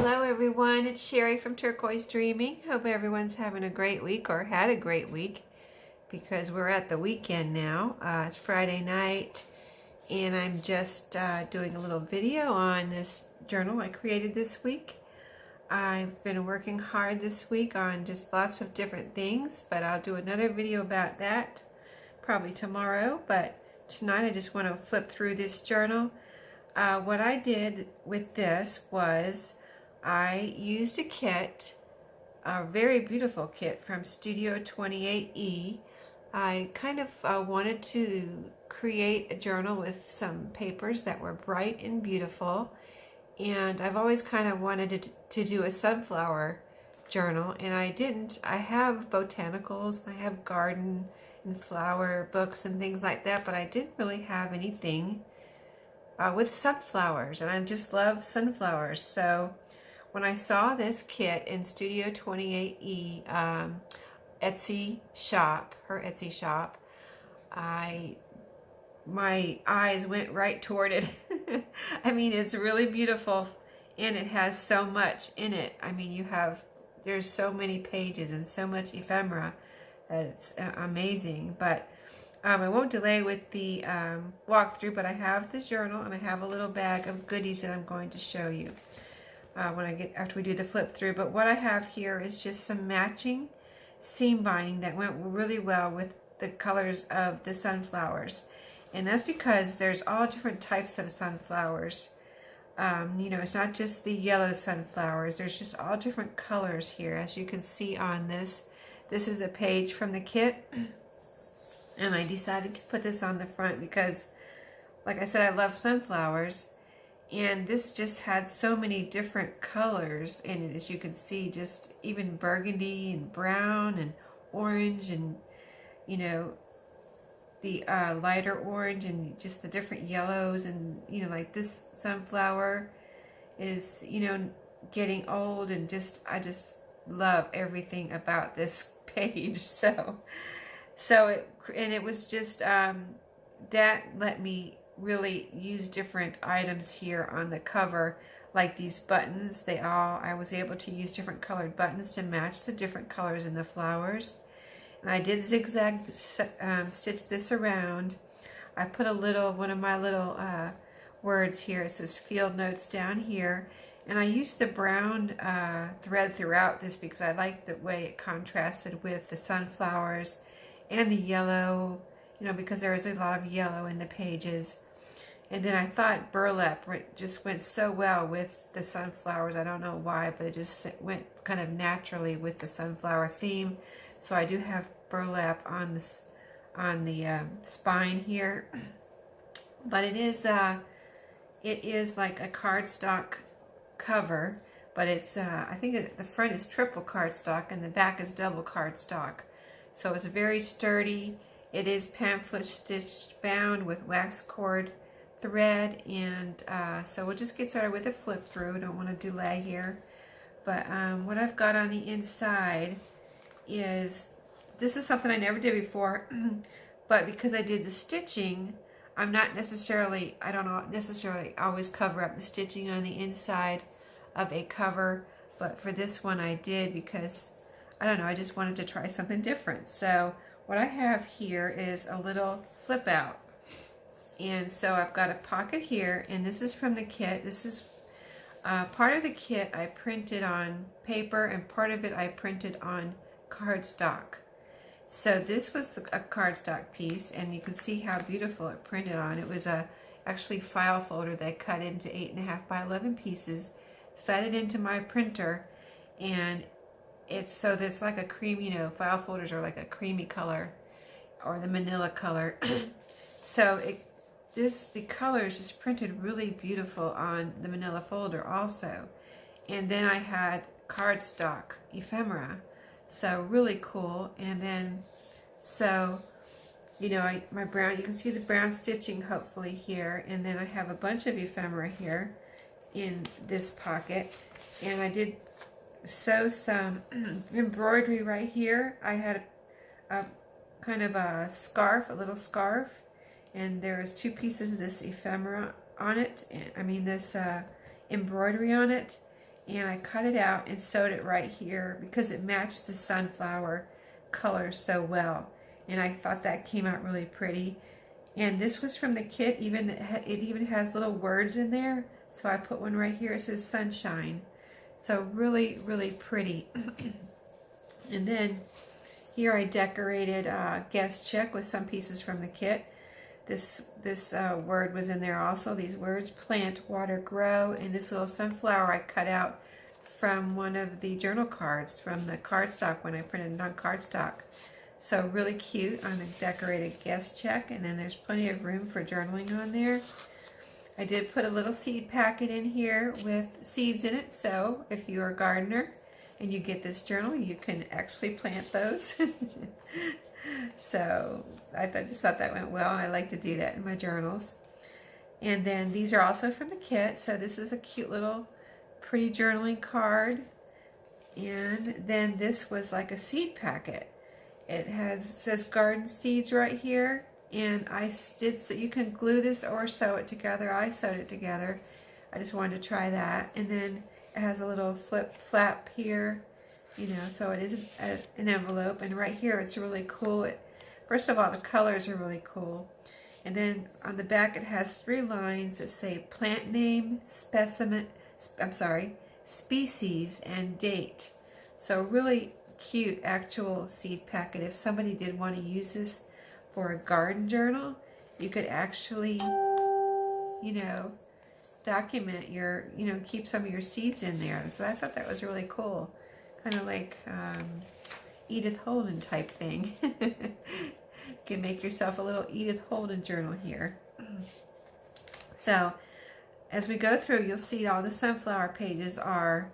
Hello everyone, it's Sherry from Turquoise Dreaming. Hope everyone's having a great week or had a great week because we're at the weekend now. It's Friday night and I'm just doing a little video on this journal I created this week. I've been working hard this week on just lots of different things, but I'll do another video about that probably tomorrow. But tonight I just want to flip through this journal. What I did with this was I used a kit, a very beautiful kit from Studio28E. I kind of wanted to create a journal with some papers that were bright and beautiful, and I've always kind of wanted to do a sunflower journal, and I didn't. I have botanicals, I have garden and flower books and things like that, but I didn't really have anything with sunflowers, and I just love sunflowers. So when I saw this kit in Studio28E Etsy shop, her Etsy shop, my eyes went right toward it. I mean, it's really beautiful and it has so much in it. I mean, there's so many pages and so much ephemera that it's amazing. But I won't delay with the walkthrough, but I have the journal and I have a little bag of goodies that I'm going to show you after we do the flip through. But what I have here is just some matching seam binding that went really well with the colors of the sunflowers, and that's because there's all different types of sunflowers. You know, it's not just the yellow sunflowers. There's just all different colors here, as you can see on this. This is a page from the kit, and I decided to put this on the front because, like I said, I love sunflowers. And this just had so many different colors in it, as you can see, just even burgundy and brown and orange and, you know, the lighter orange and just the different yellows. And, you know, like this sunflower is, you know, getting old, and I just love everything about this page. It was just, that let me really use different items here on the cover, like these buttons. I was able to use different colored buttons to match the different colors in the flowers. And I did zigzag stitch this around. I put one of my little words here. It says field notes down here, and I used the brown thread throughout this because I liked the way it contrasted with the sunflowers and the yellow, you know, because there was a lot of yellow in the pages. And then I thought burlap just went so well with the sunflowers. I don't know why, but it just went kind of naturally with the sunflower theme. So I do have burlap on the spine here, but it is like a cardstock cover, but it's I think the front is triple cardstock and the back is double cardstock. So it's very sturdy. It is pamphlet stitched bound with wax cord thread, and so we'll just get started with a flip through. Don't want to delay here, but what I've got on the inside is, this is something I never did before, but because I did the stitching, I don't necessarily always cover up the stitching on the inside of a cover, but for this one I did because, I don't know, I just wanted to try something different. So what I have here is a little flip out. And so I've got a pocket here, and this is from the kit. This is part of the kit I printed on paper, and part of it I printed on cardstock. So this was a cardstock piece, and you can see how beautiful it printed on. It was actually file folder that I cut into 8.5 by 11 pieces, fed it into my printer, and it's like a cream, you know, file folders are like a creamy color, or the manila color. So the color is just printed really beautiful on the manila folder also. And then I had cardstock ephemera, so really cool. And then, so, you know, my brown, you can see the brown stitching hopefully here. And then I have a bunch of ephemera here in this pocket. And I did sew some embroidery right here. I had a kind of a scarf, a little scarf, and there's 2 pieces of this ephemera on it, this embroidery on it, and I cut it out and sewed it right here because it matched the sunflower color so well, and I thought that came out really pretty. And this was from the kit, it even has little words in there, so I put one right here. It says sunshine, so really, really pretty. And then here I decorated guest check with some pieces from the kit. This word was in there also, these words: plant, water, grow. And this little sunflower I cut out from one of the journal cards from the cardstock when I printed it on cardstock. So really cute on a decorated guest check. And then there's plenty of room for journaling on there. I did put a little seed packet in here with seeds in it, so if you're a gardener and you get this journal, you can actually plant those. So I just thought that went well, and I like to do that in my journals. And then these are also from the kit. So this is a cute little pretty journaling card. And then this was like a seed packet. It says garden seeds right here. And so you can glue this or sew it together. I sewed it together. I just wanted to try that. And then it has a little flap here, you know, so it is an envelope. And right here, it's really cool. First of all, the colors are really cool. And then on the back, it has 3 lines that say plant name, species, and date. So really cute actual seed packet. If somebody did want to use this for a garden journal, you could actually, you know, document keep some of your seeds in there. So I thought that was really cool. Kind of like Edith Holden type thing. You can make yourself a little Edith Holden journal here. So as we go through, you'll see all the sunflower pages are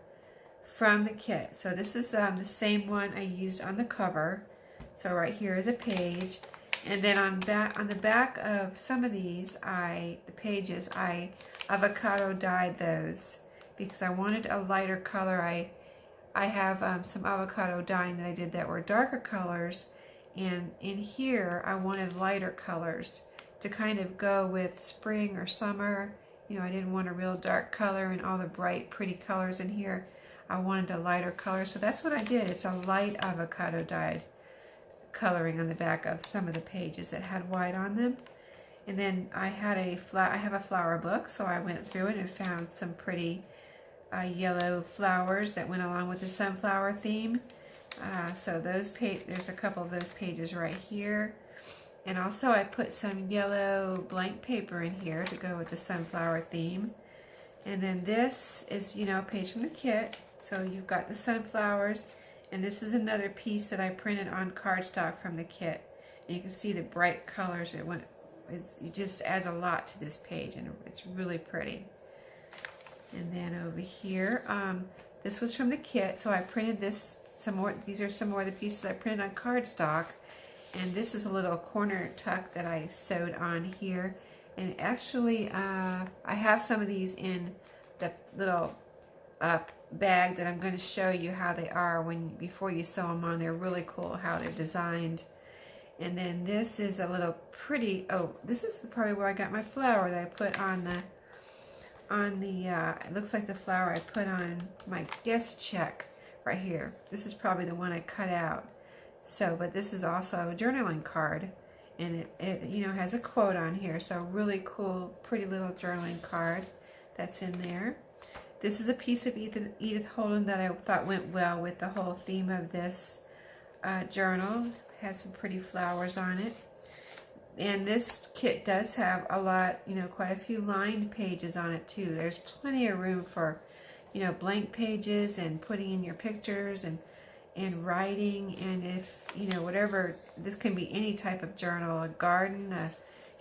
from the kit. So this is the same one I used on the cover. So right here is a page. And then on the back of some of these, the pages, I avocado dyed those because I wanted a lighter color. I have some avocado dyeing that I did that were darker colors, and in here I wanted lighter colors to kind of go with spring or summer. You know, I didn't want a real dark color and all the bright, pretty colors in here. I wanted a lighter color, so that's what I did. It's a light avocado dyed coloring on the back of some of the pages that had white on them. And then I have a flower book, so I went through it and found some pretty yellow flowers that went along with the sunflower theme. So there's a couple of those pages right here. And also I put some yellow blank paper in here to go with the sunflower theme. And then this is, you know, a page from the kit. So you've got the sunflowers. And this is another piece that I printed on cardstock from the kit. And you can see the bright colors. It just adds a lot to this page, and it's really pretty. And then over here, this was from the kit, so I printed this some more. These are some more of the pieces I printed on cardstock. And this is a little corner tuck that I sewed on here. And actually, I have some of these in the little bag that I'm going to show you how they are before you sew them on. They're really cool how they're designed. And then this is a little pretty, this is probably where I got my flower that I put on the it looks like the flower I put on my guest check right here. This is probably the one I cut out. So, but this is also a journaling card, and it you know, has a quote on here. So really cool, pretty little journaling card that's in there. This is a piece of Edith Holden that I thought went well with the whole theme of this journal. It had some pretty flowers on it. And this kit does have a lot, you know, quite a few lined pages on it too. There's plenty of room for, you know, blank pages and putting in your pictures and writing. And if, you know, whatever, this can be any type of journal, a garden,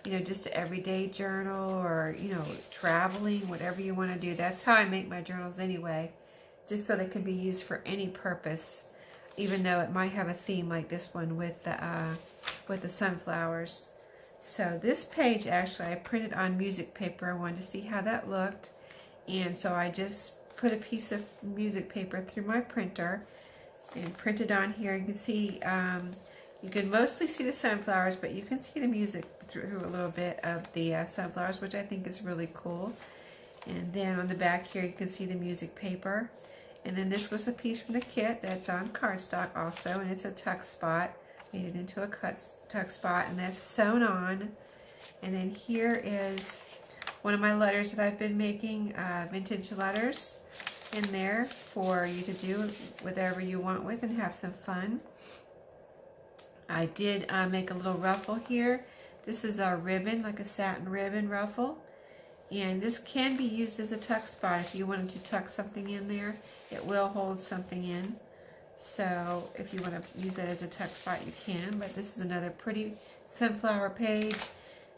you know, just an everyday journal, or, you know, traveling, whatever you want to do. That's how I make my journals anyway, just so they can be used for any purpose, even though it might have a theme like this one with the sunflowers. So this page, actually, I printed on music paper. I wanted to see how that looked, and so I just put a piece of music paper through my printer and printed on here. You can see, you can mostly see the sunflowers, but you can see the music through a little bit of the sunflowers, which I think is really cool. And then on the back here you can see the music paper. And then this was a piece from the kit that's on cardstock also, and it's a tuck spot. Made it into a tuck spot, and that's sewn on. And then here is one of my letters that I've been making, vintage letters in there for you to do whatever you want with and have some fun. I did make a little ruffle here. This is a ribbon, like a satin ribbon ruffle. And this can be used as a tuck spot if you wanted to tuck something in there. It will hold something in. So if you want to use it as a tuck spot, you can. But this is another pretty sunflower page.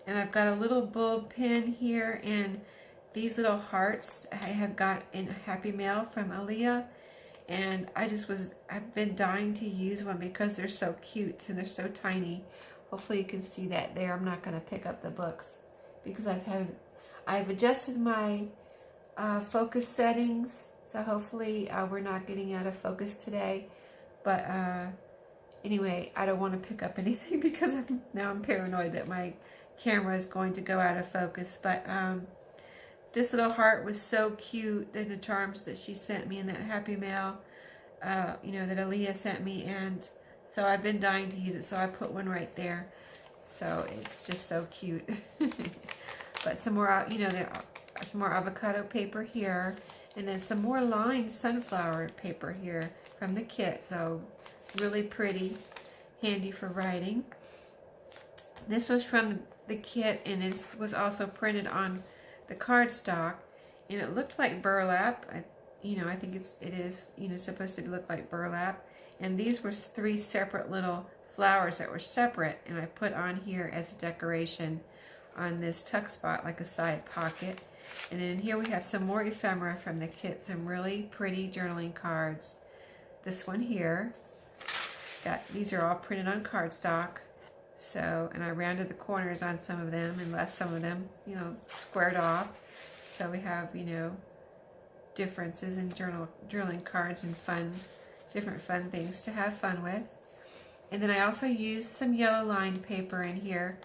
And I've got a little bulb pin here, and these little hearts I have got in Happy Mail from Aaliyah. And I've been dying to use one because they're so cute and they're so tiny. Hopefully you can see that there. I'm not going to pick up the books because I've adjusted my focus settings, so hopefully we're not getting out of focus today. But anyway, I don't want to pick up anything because I'm paranoid that my camera is going to go out of focus. But this little heart was so cute, and the charms that she sent me in that Happy Mail, that Aaliyah sent me, and so I've been dying to use it, so I put one right there. So it's just so cute. But some more, some more avocado paper here, and then some more lined sunflower paper here from the kit. So really pretty, handy for writing. This was from the kit, and it was also printed on the cardstock, and it looked like burlap. I think it is supposed to look like burlap. And these were 3 separate little flowers that were separate, and I put on here as a decoration on this tuck spot, like a side pocket. And then here we have some more ephemera from the kit, some really pretty journaling cards. This one here, these are all printed on cardstock. So, and I rounded the corners on some of them and left some of them, squared off. So we have, differences in journaling cards and different fun things to have fun with. And then I also used some yellow lined paper in here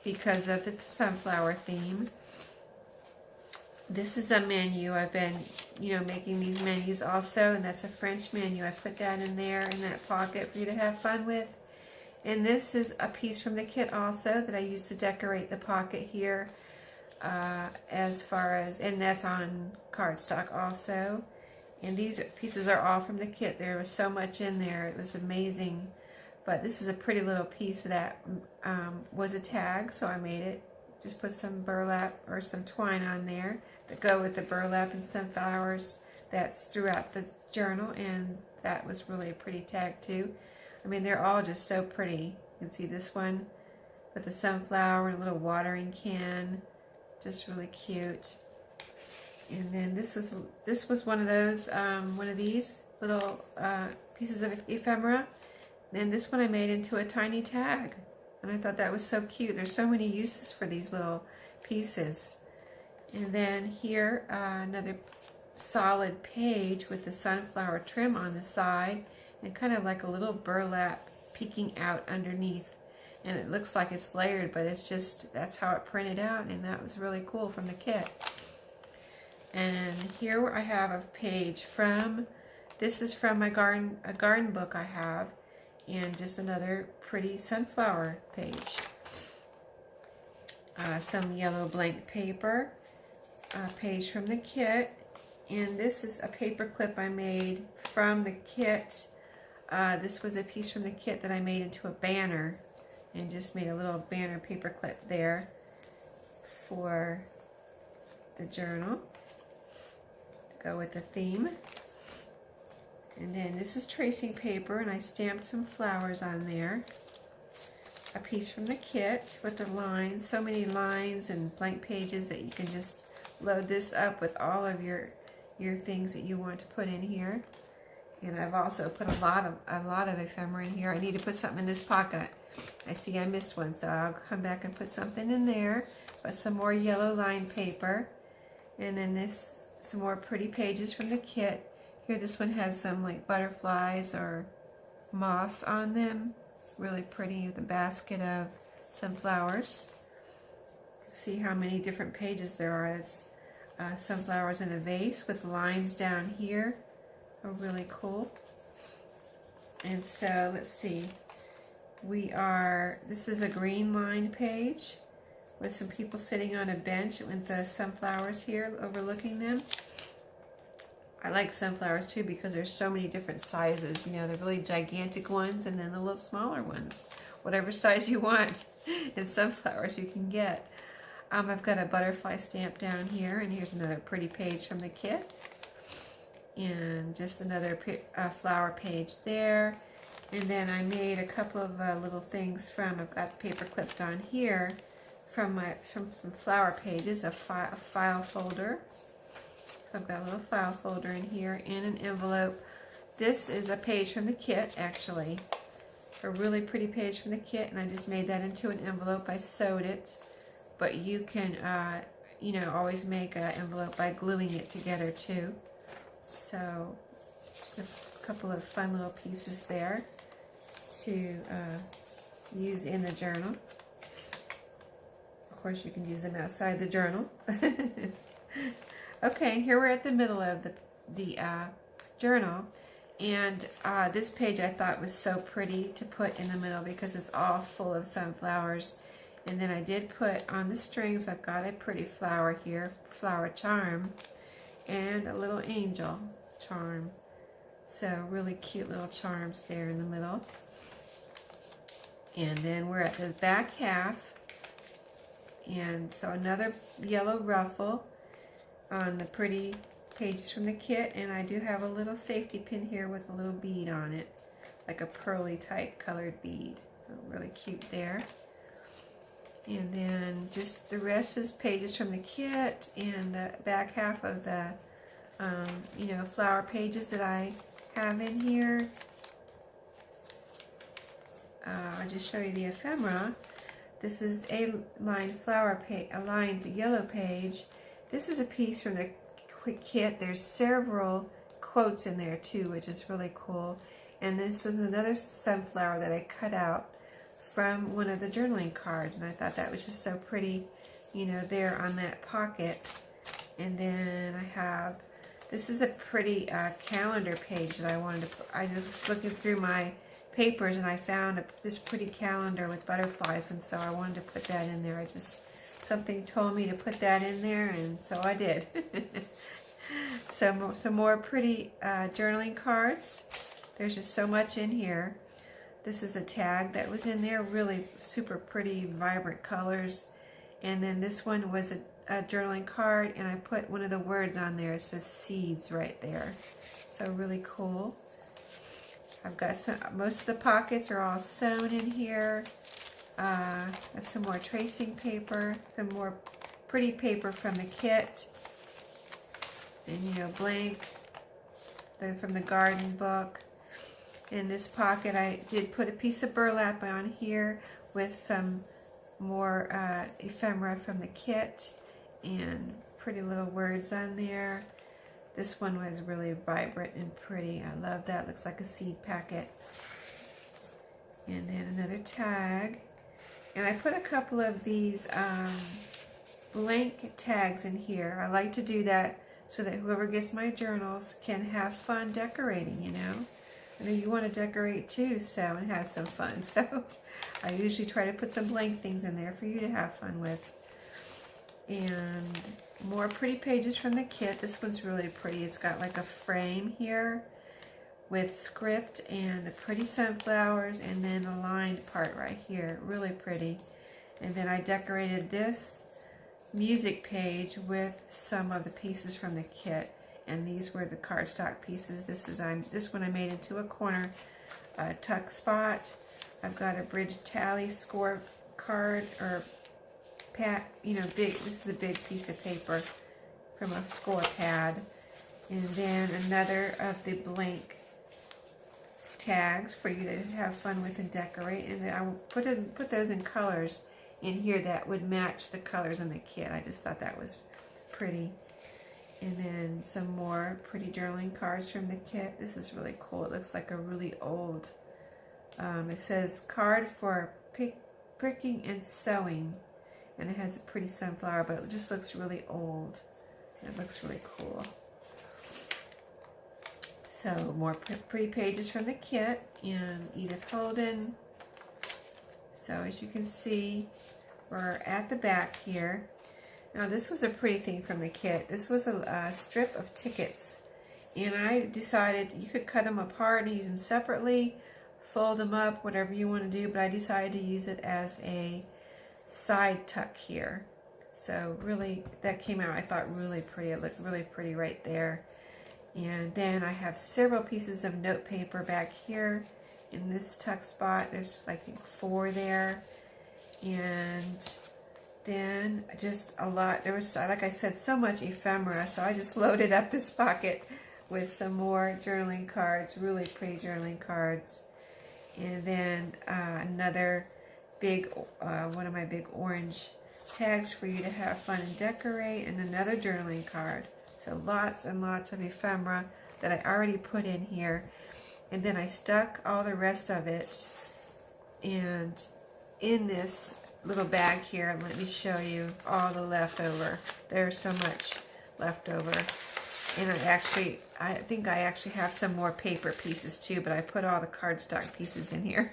because of the sunflower theme. This is a menu. I've been, making these menus also, and that's a French menu. I put that in there in that pocket for you to have fun with. And this is a piece from the kit also that I used to decorate the pocket here, and that's on cardstock also. And these pieces are all from the kit. There was so much in there. It was amazing. But this is a pretty little piece that was a tag, so I made it. Just put some burlap or some twine on there that go with the burlap and sunflowers that's throughout the journal, and that was really a pretty tag too. I mean, they're all just so pretty. You can see this one with the sunflower and a little watering can, just really cute. And then this was one of those, one of these little pieces of ephemera. And this one I made into a tiny tag, and I thought that was so cute. There's so many uses for these little pieces. And then here, another solid page with the sunflower trim on the side, and kind of like a little burlap peeking out underneath. And it looks like it's layered, but it's just, that's how it printed out, and that was really cool from the kit. And here I have a page from, this is from a garden book I have, and just another pretty sunflower page. Some yellow blank paper, a page from the kit, and this is a paper clip I made from the kit. This was a piece from the kit that I made into a banner, and just made a little banner paper clip there for the journal to go with the theme. And then this is tracing paper, and I stamped some flowers on there. A piece from the kit with the lines, so many lines and blank pages that you can just load this up with all of your things that you want to put in here. And I've also put a lot of ephemera in here. I need to put something in this pocket. I see I missed one, so I'll come back and put something in there. But some more yellow lined paper, and then some more pretty pages from the kit. Here, this one has some like butterflies or moss on them. Really pretty with a basket of sunflowers. See how many different pages there are. sunflowers in a vase with lines down here. Are really cool. And so let's see. This is a green lined page with some people sitting on a bench with the sunflowers here overlooking them. I like sunflowers too because there's so many different sizes. You know, the really gigantic ones and then the little smaller ones. Whatever size you want in sunflowers you can get. I've got a butterfly stamp down here, and here's another pretty page from the kit. And just another flower page there. And then I made a couple of little things I've got paper clipped on here from some flower pages, a file folder. I've got a little file folder in here and an envelope. This is a page from the kit, actually. A really pretty page from the kit, and I just made that into an envelope. I sewed it, but you can, you know, always make an envelope by gluing it together too. So, just a couple of fun little pieces there to use in the journal. Of course, you can use them outside the journal. Okay, here we're at the middle of the journal, and this page I thought was so pretty to put in the middle because it's all full of sunflowers. And then I did put on the strings, I've got a pretty flower here, flower charm, and a little angel charm. So really cute little charms there in the middle. And then we're at the back half, and so another yellow ruffle on the pretty pages from the kit, and I do have a little safety pin here with a little bead on it, like a pearly type colored bead. So really cute there. And then just the rest is pages from the kit, and the back half of the you know, flower pages that I have in here. I'll just show you the ephemera. This is a lined a lined yellow page. This is a piece from the kit. There's several quotes in there too, which is really cool. And this is another sunflower that I cut out from one of the journaling cards, and I thought that was just so pretty, you know, there on that pocket. And then this is a pretty calendar page that I wanted to put. I was looking through my papers and I found this pretty calendar with butterflies, and so I wanted to put that in there. Something told me to put that in there, and so I did. Some more pretty journaling cards. There's just so much in here. This is a tag that was in there, really super pretty, vibrant colors. And then this one was a journaling card, and I put one of the words on there. It says seeds right there. So really cool. I've got most of the pockets are all sewn in here. Some more tracing paper, some more pretty paper from the kit, and you know, blank from the garden book. In this pocket I did put a piece of burlap on here with some more ephemera from the kit and pretty little words on there. This one was really vibrant and pretty. I love that. Looks like a seed packet. And then another tag. And I put a couple of these blank tags in here. I like to do that so that whoever gets my journals can have fun decorating, you know. I know you want to decorate too, so, and have some fun. So I usually try to put some blank things in there for you to have fun with. And more pretty pages from the kit. This one's really pretty. It's got like a frame here with script and the pretty sunflowers, and then the lined part right here. Really pretty. And then I decorated this music page with some of the pieces from the kit, and these were the cardstock pieces. This one I made into a corner tuck spot. I've got a bridge tally score card, or pad, you know, big. This is a big piece of paper from a score pad. And then another of the blank tags for you to have fun with and decorate. And then I will put those in colors in here that would match the colors in the kit. I just thought that was pretty. And then some more pretty journaling cards from the kit. This is really cool. It looks like a really old, it says card for pricking and sewing. And it has a pretty sunflower, but it just looks really old. It looks really cool. So more pretty pages from the kit in Edith Holden. So as you can see, we're at the back here. Now this was a pretty thing from the kit. This was a strip of tickets, and I decided you could cut them apart and use them separately, fold them up, whatever you want to do, but I decided to use it as a side tuck here. So really, that came out, I thought, really pretty. It looked really pretty right there. And then I have several pieces of note paper back here in this tuck spot. There's like 4 there. And then just a lot, there was, like I said, so much ephemera, so I just loaded up this pocket with some more journaling cards, really pretty journaling cards. And then another big, one of my big orange tags for you to have fun and decorate, and another journaling card. So lots and lots of ephemera that I already put in here. And then I stuck all the rest of it and in this little bag here. Let me show you all the leftover. There's so much leftover. And I think I actually have some more paper pieces too, but I put all the cardstock pieces in here.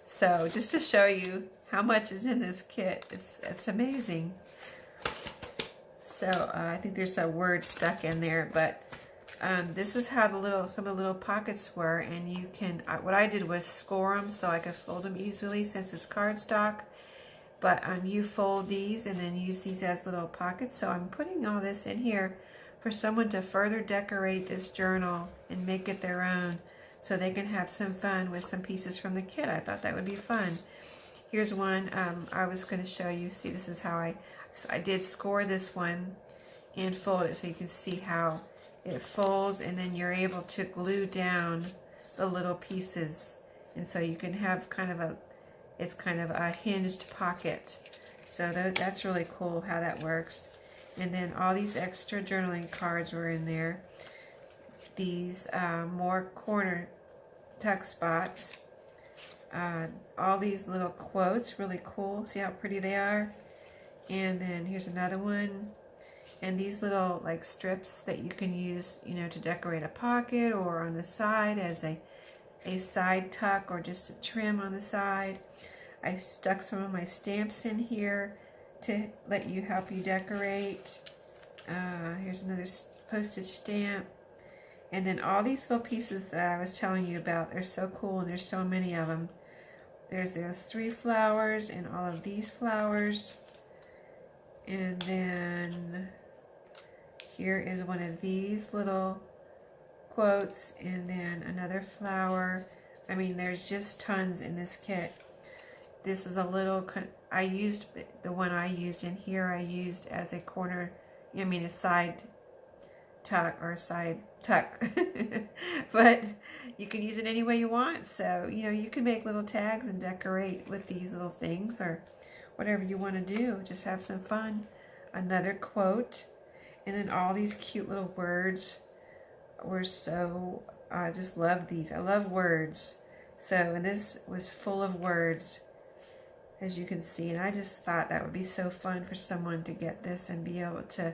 So just to show you how much is in this kit, it's amazing. So I think there's a word stuck in there, but this is how some of the little pockets were, and you can, what I did was score them so I could fold them easily since it's cardstock. But you fold these and then use these as little pockets. So I'm putting all this in here for someone to further decorate this journal and make it their own, so they can have some fun with some pieces from the kit. I thought that would be fun. Here's one I was going to show you. See, this is how I did score this one and fold it, so you can see how it folds, and then you're able to glue down the little pieces, and so you can have it's kind of a hinged pocket. So that's really cool how that works. And then all these extra journaling cards were in there. These more corner tuck spots. All these little quotes, really cool. See how pretty they are? And then here's another one. And these little like strips that you can use, to decorate a pocket or on the side as a side tuck, or just a trim on the side. I stuck some of my stamps in here to help you decorate. Here's another postage stamp. And then all these little pieces that I was telling you about, they're so cool, and there's so many of them. There's 3 flowers and all of these flowers. And then here is one of these little quotes, and then another flower. I mean, there's just tons in this kit. This is a little, the one I used in here, I used as a corner, a side tuck or side tuck. But you can use it any way you want. So, you can make little tags and decorate with these little things, or whatever you want to do. Just have some fun. Another quote. And then all these cute little words were so, I just love these. I love words. So, and this was full of words, as you can see. And I just thought that would be so fun for someone to get this and be able to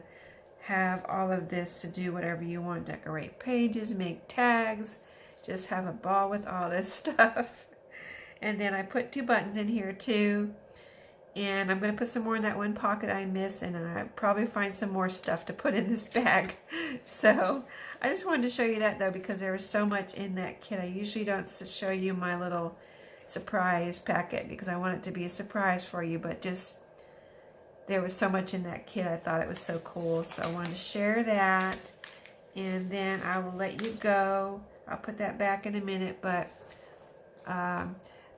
have all of this to do whatever you want. Decorate pages, make tags, just have a ball with all this stuff. And then I put 2 buttons in here too. And I'm going to put some more in that one pocket I missed, and I'll probably find some more stuff to put in this bag. So I just wanted to show you that though, because there was so much in that kit. I usually don't show you my little surprise packet because I want it to be a surprise for you, but just there was so much in that kit. I thought it was so cool, so I wanted to share that. And then I will let you go. I'll put that back in a minute, but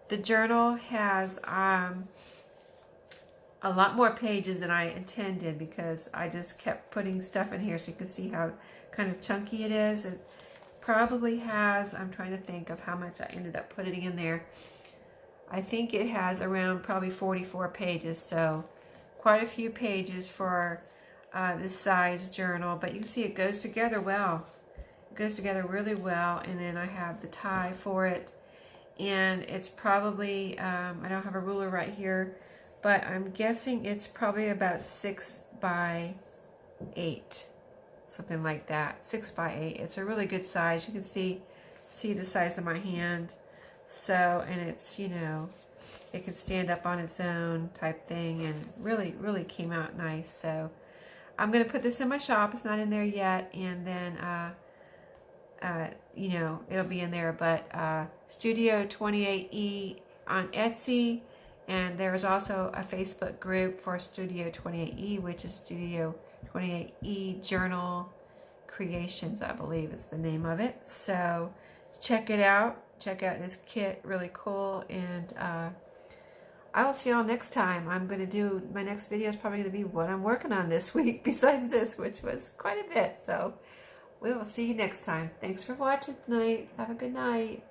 the journal has a lot more pages than I intended, because I just kept putting stuff in here, so you can see how kind of chunky it is. It probably has, I'm trying to think of how much I ended up putting in there. I think it has around probably 44 pages, so quite a few pages for this size journal, but you can see it goes together well. It goes together really well. And then I have the tie for it, and it's probably, I don't have a ruler right here, but I'm guessing it's probably about 6 by 8, something like that, 6 by 8. It's a really good size. You can see the size of my hand. So, and it's, you know, it can stand up on its own type thing, and really came out nice. So I'm going to put this in my shop. It's not in there yet, and then you know, it'll be in there. But Studio28E on Etsy, and there's also a Facebook group for Studio28E, which is Studio28E Journal Creations, I believe is the name of it. So check it out. Check out this kit, really cool. And I will see y'all next time. I'm going to do, my next video is probably going to be what I'm working on this week besides this, which was quite a bit. So we will see you next time. Thanks for watching tonight. Have a good night.